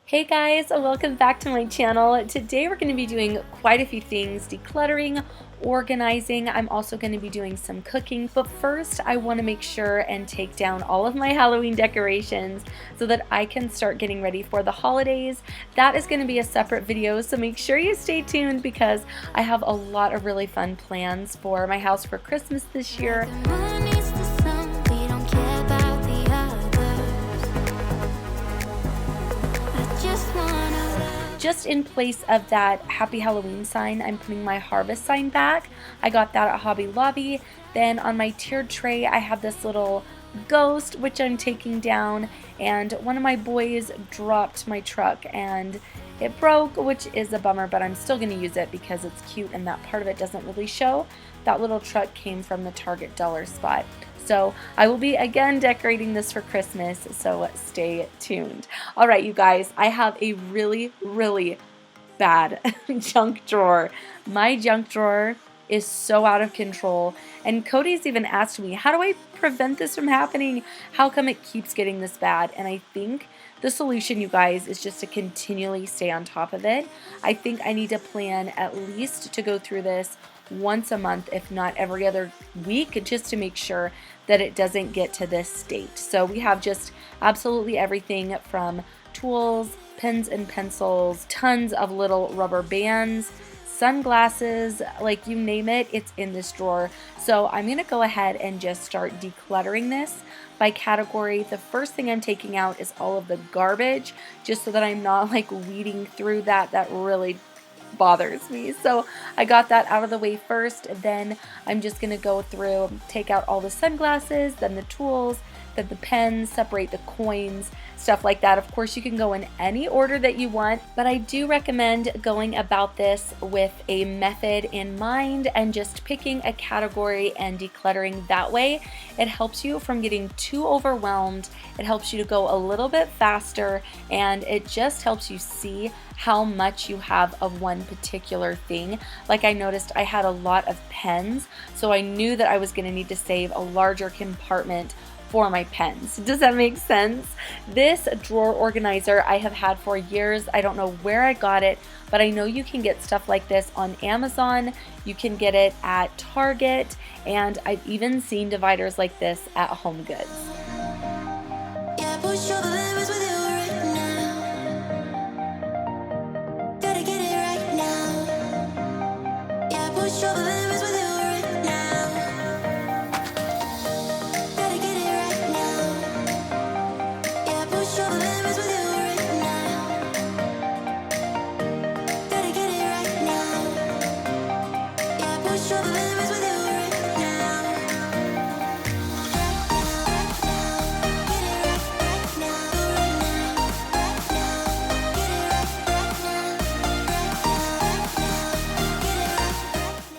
Hey guys, welcome back to my channel. Today we're going to be doing quite a few things: decluttering, organizing. I'm also going to be doing some cooking, but first I want to make sure and take down all of my Halloween decorations so that I can start getting ready for the holidays. That is going to be a separate video, so make sure you stay tuned because I have a lot of really fun plans for my house for Christmas this year. Just in place of that Happy Halloween sign, I'm putting my harvest sign back. I got that at Hobby Lobby. Then on my tiered tray, I have this little ghost, which I'm taking down. And one of my boys dropped my truck and it broke, which is a bummer, but I'm still going to use it because it's cute and that part of it doesn't really show. That little truck came from the Target dollar spot. So I will be again decorating this for Christmas, so stay tuned. All right, you guys, I have a really bad junk drawer. My junk drawer is so out of control, and Cody's even asked me, how do I prevent this from happening? How come it keeps getting this bad? And I think the solution, you guys, is just to continually stay on top of it. I think I need to plan at least to go through this once a month, if not every other week, just to make sure that it doesn't get to this state. So we have just absolutely everything from tools, pens and pencils, tons of little rubber bands, sunglasses, like you name it, it's in this drawer. So I'm gonna go ahead and just start decluttering this by category. The first thing I'm taking out is all of the garbage, just so that I'm not like weeding through that. That really bothers me. So I got that out of the way first. Then I'm just going to go through, take out all the sunglasses, then the tools, then the pens, separate the coins, stuff like that. Of course, you can go in any order that you want, but I do recommend going about this with a method in mind and just picking a category and decluttering that way. It helps you from getting too overwhelmed. It helps you to go a little bit faster, and it just helps you see how much you have of one particular thing. Like I noticed I had a lot of pens, so I knew that I was going to need to save a larger compartment for my pens. Does that make sense? This drawer organizer I have had for years. I don't know where I got it, but I know you can get stuff like this on Amazon. You can get it at Target, and I've even seen dividers like this at Home Goods.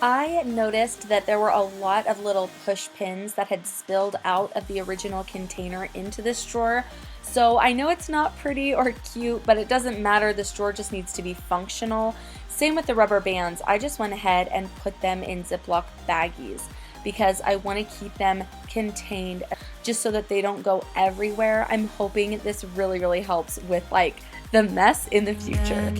I noticed that there were a lot of little push pins that had spilled out of the original container into this drawer. So I know it's not pretty or cute, but it doesn't matter. This drawer just needs to be functional. Same with the rubber bands. I just went ahead and put them in Ziploc baggies because I want to keep them contained just so that they don't go everywhere. I'm hoping this really helps with like the mess in the future.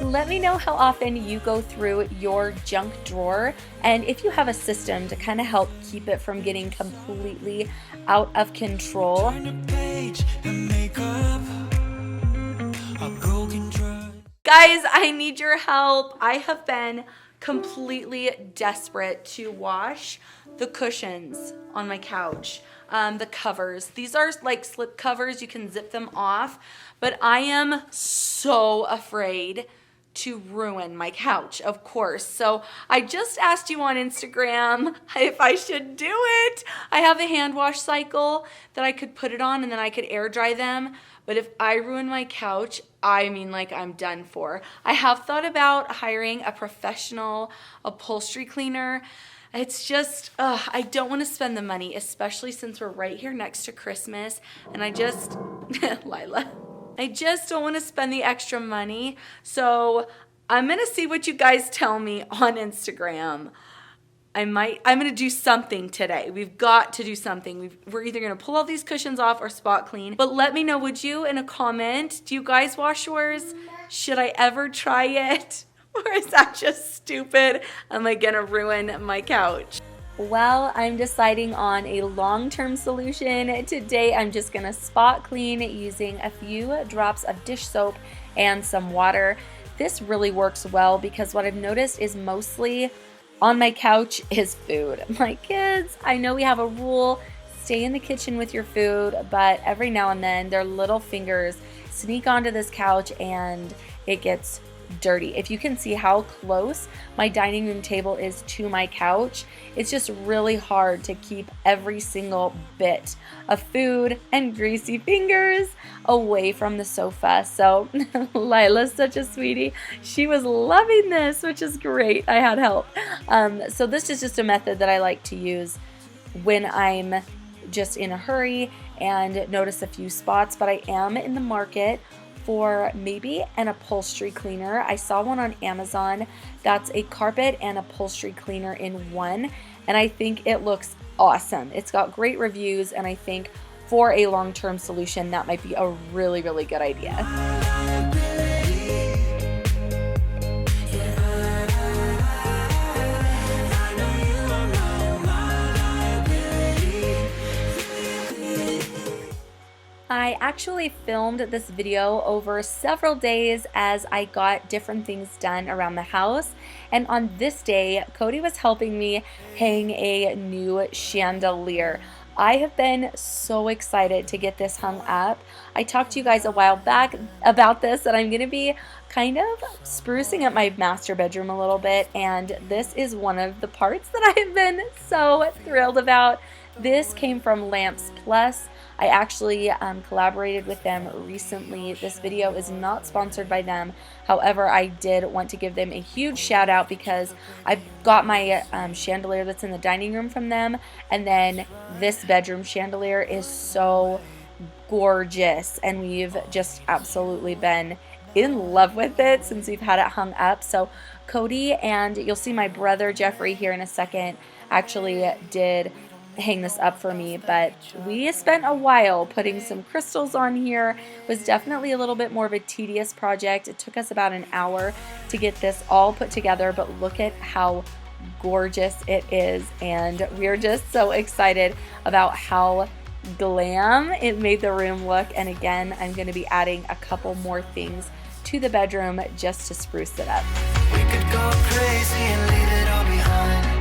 Let me know how often you go through your junk drawer, and if you have a system to kind of help keep it from getting completely out of control. Guys, I need your help. I have been completely desperate to wash the cushions on my couch, the covers. These are like slip covers. You can zip them off, but I am so afraid to ruin my couch, of course. So I just asked you on Instagram if I should do it. I have a hand wash cycle that I could put it on and then I could air dry them. But if I ruin my couch, I mean, like, I'm done for. I have thought about hiring a professional upholstery cleaner. It's just, I don't want to spend the money, especially since we're right here next to Christmas. And I just, Lila, I just don't want to spend the extra money. So I'm going to see what you guys tell me on Instagram. I'm going to do something today. We've got to do something. We're either going to pull all these cushions off or spot clean. But let me know, would you, in a comment, do you guys wash yours? Should I ever try it? Or is that just stupid? Am I going to ruin my couch? Well, I'm deciding on a long-term solution. Today, I'm just going to spot clean using a few drops of dish soap and some water. This really works well because what I've noticed is mostly on my couch is food. My kids, I know we have a rule, stay in the kitchen with your food, but every now and then their little fingers sneak onto this couch and it gets dirty. If you can see how close my dining room table is to my couch, it's just really hard to keep every single bit of food and greasy fingers away from the sofa. So Lila's such a sweetie. She was loving this, which is great. I had help. So this is just a method that I like to use when I'm just in a hurry and notice a few spots, but I am in the market for maybe an upholstery cleaner. I saw one on Amazon that's a carpet and upholstery cleaner in one, and I think it looks awesome. It's got great reviews, and I think for a long-term solution, that might be a really, really good idea. I actually filmed this video over several days as I got different things done around the house, and on this day Cody was helping me hang a new chandelier. I have been so excited to get this hung up. I talked to you guys a while back about this, that I'm going to be kind of sprucing up my master bedroom a little bit, and this is one of the parts that I have been so thrilled about. This came from Lamps Plus. I actually collaborated with them recently. This video is not sponsored by them. However, I did want to give them a huge shout out because I got my chandelier that's in the dining room from them, and then this bedroom chandelier is so gorgeous, and we've just absolutely been in love with it since we've had it hung up. So Cody, and you'll see my brother Jeffrey here in a second, actually did hang this up for me, but we spent a while putting some crystals on here. It was definitely a little bit more of a tedious project. It took us about an hour to get this all put together, but look at how gorgeous it is, and we're just so excited about how glam it made the room look. And again, I'm going to be adding a couple more things to the bedroom just to spruce it up. We could go crazy and leave it all behind.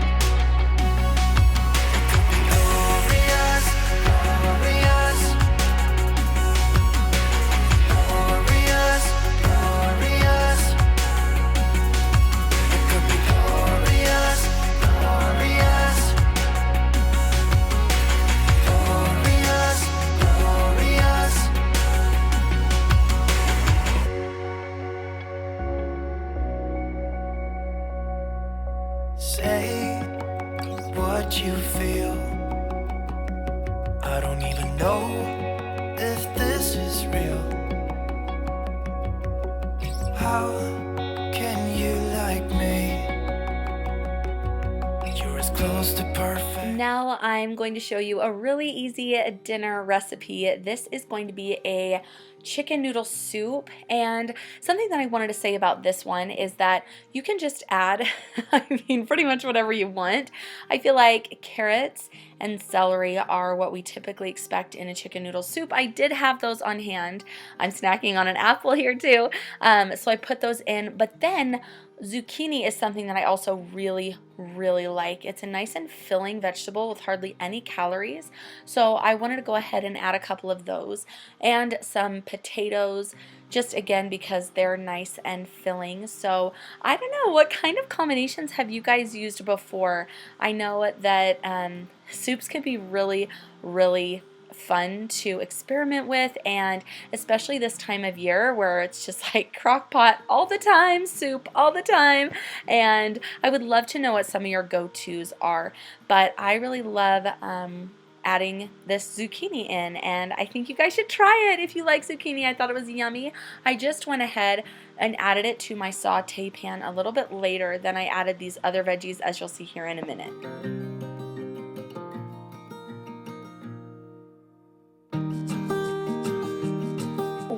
Say what you feel. I don't even know if this is real. How can you like me? You're as close to perfect. Now, I'm going to show you a really easy dinner recipe. This is going to be a chicken noodle soup, and something that I wanted to say about this one is that you can just add, I mean, pretty much whatever you want. I feel like carrots and celery are what we typically expect in a chicken noodle soup. I did have those on hand. I'm snacking on an apple here too, so I put those in, but then zucchini is something that I also really like. It's a nice and filling vegetable with hardly any calories, so I wanted to go ahead and add a couple of those and some potatoes, just again because they're nice and filling. So I don't know, what kind of combinations have you guys used before? I know that soups can be really fun to experiment with, and especially this time of year where it's just like crock pot all the time, soup all the time, and I would love to know what some of your go-tos are. But I really love adding this zucchini in, and I think you guys should try it if you like zucchini. I thought it was yummy. I just went ahead and added it to my saute pan a little bit later than I added these other veggies, as you'll see here in a minute.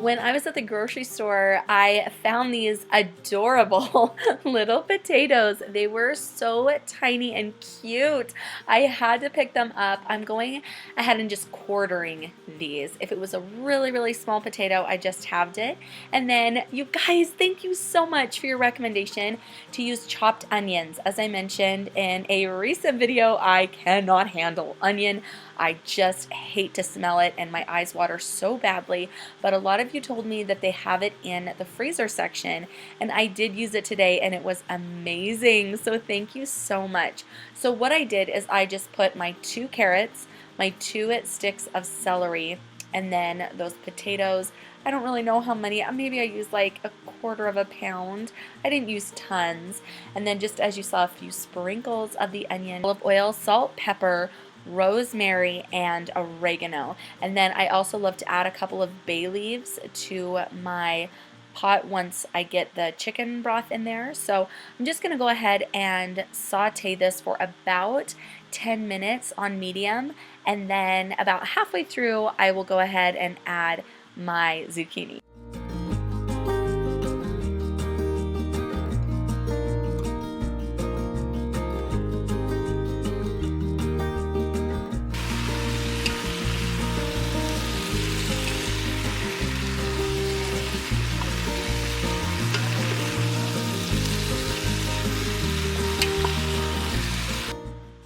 When I was at the grocery store, I found these adorable little potatoes. They were so tiny and cute. I had to pick them up. I'm going ahead and just quartering these. If it was a really small potato, I just halved it. And then you guys, thank you so much for your recommendation to use chopped onions. As I mentioned in a recent video, I cannot handle onion. I just hate to smell it and my eyes water so badly, but a lot of you told me that they have it in the freezer section, and I did use it today and it was amazing, so thank you so much. So what I did is I just put my 2 carrots, my 2 sticks of celery, and then those potatoes. I don't really know how many, maybe I used like a quarter of a pound. I didn't use tons. And then just as you saw, a few sprinkles of the onion, olive oil, salt, pepper, rosemary, and oregano. And then I also love to add a couple of bay leaves to my pot once I get the chicken broth in there. So I'm just going to go ahead and saute this for about 10 minutes on medium, and then about halfway through I will go ahead and add my zucchini.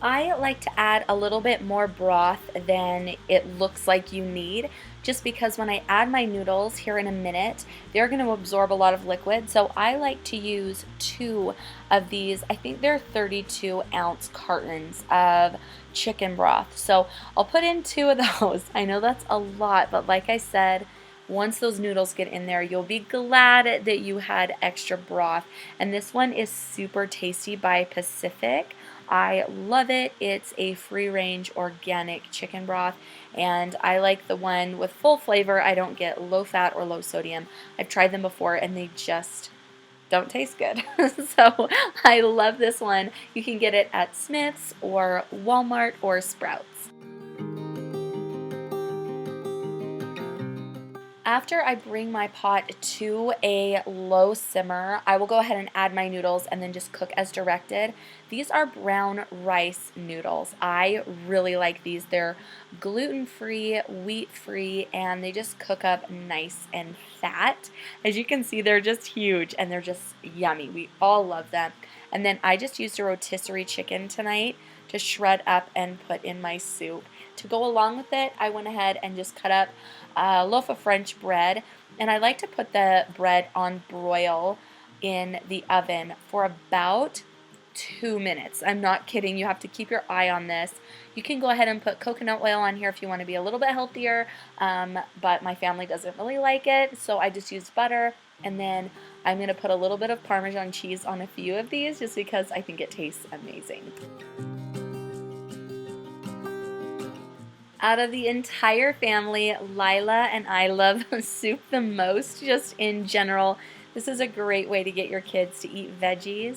I like to add a little bit more broth than it looks like you need, just because when I add my noodles here in a minute, they're going to absorb a lot of liquid. So I like to use 2 of these, I think they're 32-ounce cartons of chicken broth. So I'll put in 2 of those. I know that's a lot, but like I said, once those noodles get in there, you'll be glad that you had extra broth. And this one is super tasty by Pacific. I love it. It's a free-range organic chicken broth, and I like the one with full flavor. I don't get low fat or low sodium. I've tried them before and they just don't taste good. So I love this one. You can get it at Smith's or Walmart or Sprouts. After I bring my pot to a low simmer, I will go ahead and add my noodles and then just cook as directed. These are brown rice noodles. I really like these. They're gluten-free, wheat-free, and they just cook up nice and fat. As you can see, they're just huge and they're just yummy. We all love them. And then I just used a rotisserie chicken tonight to shred up and put in my soup. To go along with it, I went ahead and just cut up a loaf of French bread, and I like to put the bread on broil in the oven for about 2 minutes. I'm not kidding. You have to keep your eye on this. You can go ahead and put coconut oil on here if you want to be a little bit healthier, but my family doesn't really like it, so I just used butter. And then I'm going to put a little bit of Parmesan cheese on a few of these just because I think it tastes amazing. Out of the entire family, Lila and I love soup the most, just in general. This is a great way to get your kids to eat veggies.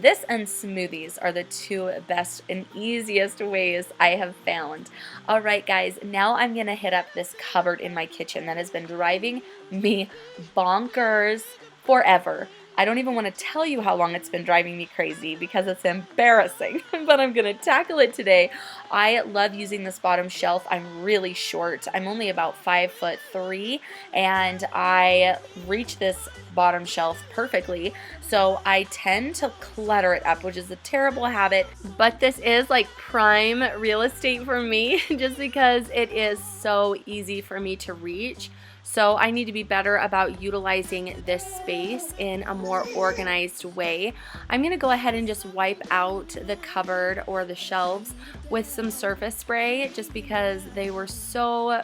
This and smoothies are the two best and easiest ways I have found. All right, guys, now I'm going to hit up this cupboard in my kitchen that has been driving me bonkers forever. I don't even want to tell you how long it's been driving me crazy because it's embarrassing, but I'm going to tackle it today. I love using this bottom shelf. I'm really short. I'm only about 5'3", and I reach this bottom shelf perfectly. So I tend to clutter it up, which is a terrible habit, but this is like prime real estate for me just because it is so easy for me to reach. So I need to be better about utilizing this space in a more organized way. I'm going to go ahead and just wipe out the cupboard or the shelves with some surface spray just because they were so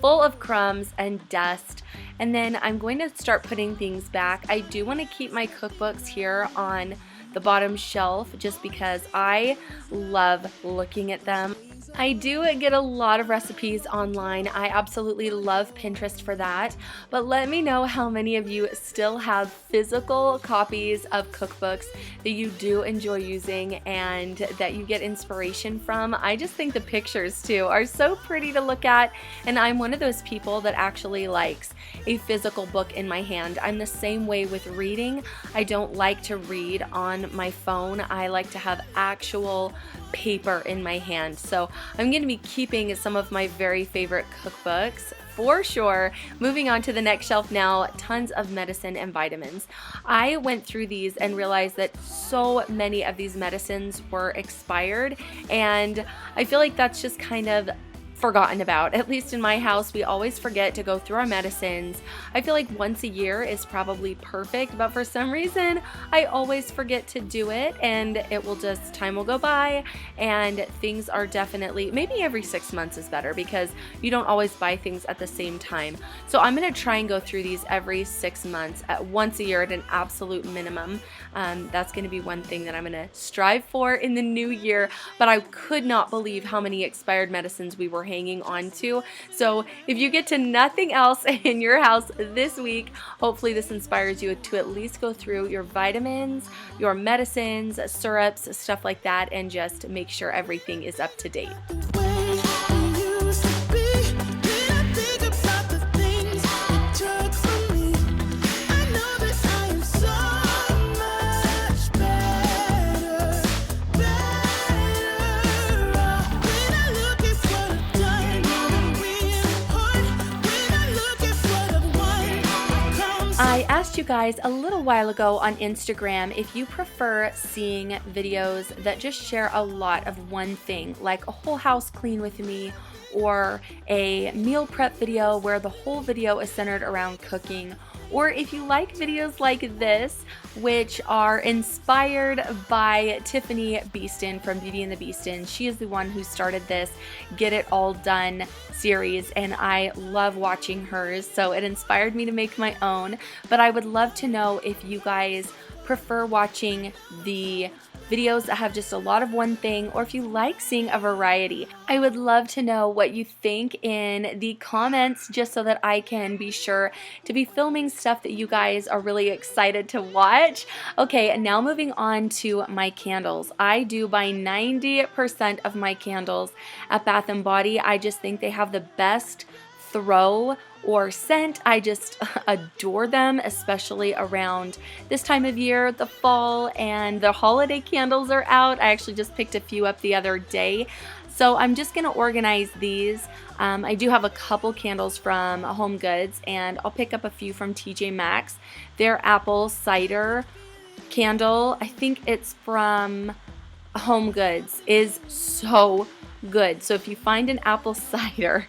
full of crumbs and dust. And then I'm going to start putting things back. I do want to keep my cookbooks here on the bottom shelf just because I love looking at them. I do get a lot of recipes online. I absolutely love Pinterest for that. But let me know how many of you still have physical copies of cookbooks that you do enjoy using and that you get inspiration from. I just think the pictures too are so pretty to look at, and I'm one of those people that actually likes a physical book in my hand. I'm the same way with reading. I don't like to read on my phone. I like to have actual paper in my hand. So I'm going to be keeping some of my very favorite cookbooks for sure. Moving on to the next shelf now, tons of medicine and vitamins. I went through these and realized that so many of these medicines were expired, and I feel like that's just kind of forgotten about. At least in my house, we always forget to go through our medicines. I feel like once a year is probably perfect, but for some reason, I always forget to do it, and it will just, time will go by, and things are definitely, maybe every 6 months is better because you don't always buy things at the same time. So I'm going to try and go through these every 6 months, at once a year at an absolute minimum. That's going to be one thing that I'm going to strive for in the new year, but I could not believe how many expired medicines we were hanging on to. So if you get to nothing else in your house this week, hopefully this inspires you to at least go through your vitamins, your medicines, syrups, stuff like that, and just make sure everything is up to date. I asked you guys a little while ago on Instagram if you prefer seeing videos that just share a lot of one thing, like a whole house clean with me, or a meal prep video where the whole video is centered around cooking, or if you like videos like this, which are inspired by Tiffany Beeston from Beauty and the Beeston. She is the one who started this Get It All Done series, and I love watching hers, so it inspired me to make my own. But I would love to know if you guys prefer watching the videos that have just a lot of one thing, or if you like seeing a variety. I would love to know what you think in the comments just so that I can be sure to be filming stuff that you guys are really excited to watch. Okay, now moving on to my candles. I do buy 90% of my candles at Bath & Body. I just think they have the best throw or scent. I just adore them, especially around this time of year, the fall, and the holiday candles are out. I actually just picked a few up the other day. So I'm just going to organize these. I do have a couple candles from Home Goods, and I'll pick up a few from TJ Maxx. Their apple cider candle, I think it's from Home Goods, is so good. So if you find an apple cider,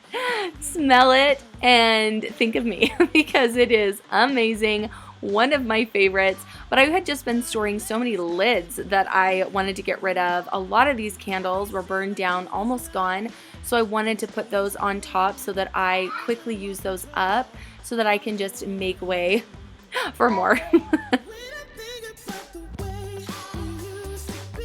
smell it and think of me because it is amazing. One of my favorites, but I had just been storing so many lids that I wanted to get rid of. A lot of these candles were burned down, almost gone, so I wanted to put those on top so that I quickly use those up so that I can just make way for more.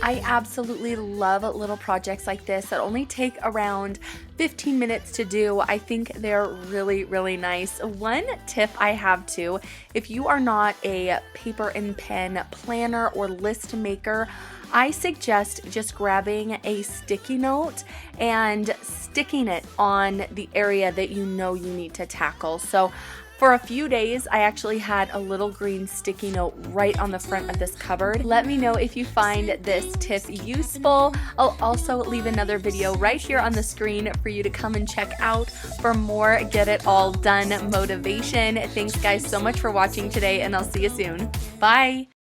I absolutely love little projects like this that only take around 15 minutes to do. I think they're really, really nice. One tip I have too, if you are not a paper and pen planner or list maker, I suggest just grabbing a sticky note and sticking it on the area that you know you need to tackle. So for a few days, I actually had a little green sticky note right on the front of this cupboard. Let me know if you find this tip useful. I'll also leave another video right here on the screen for you to come and check out for more Get It All Done motivation. Thanks guys so much for watching today, and I'll see you soon. Bye!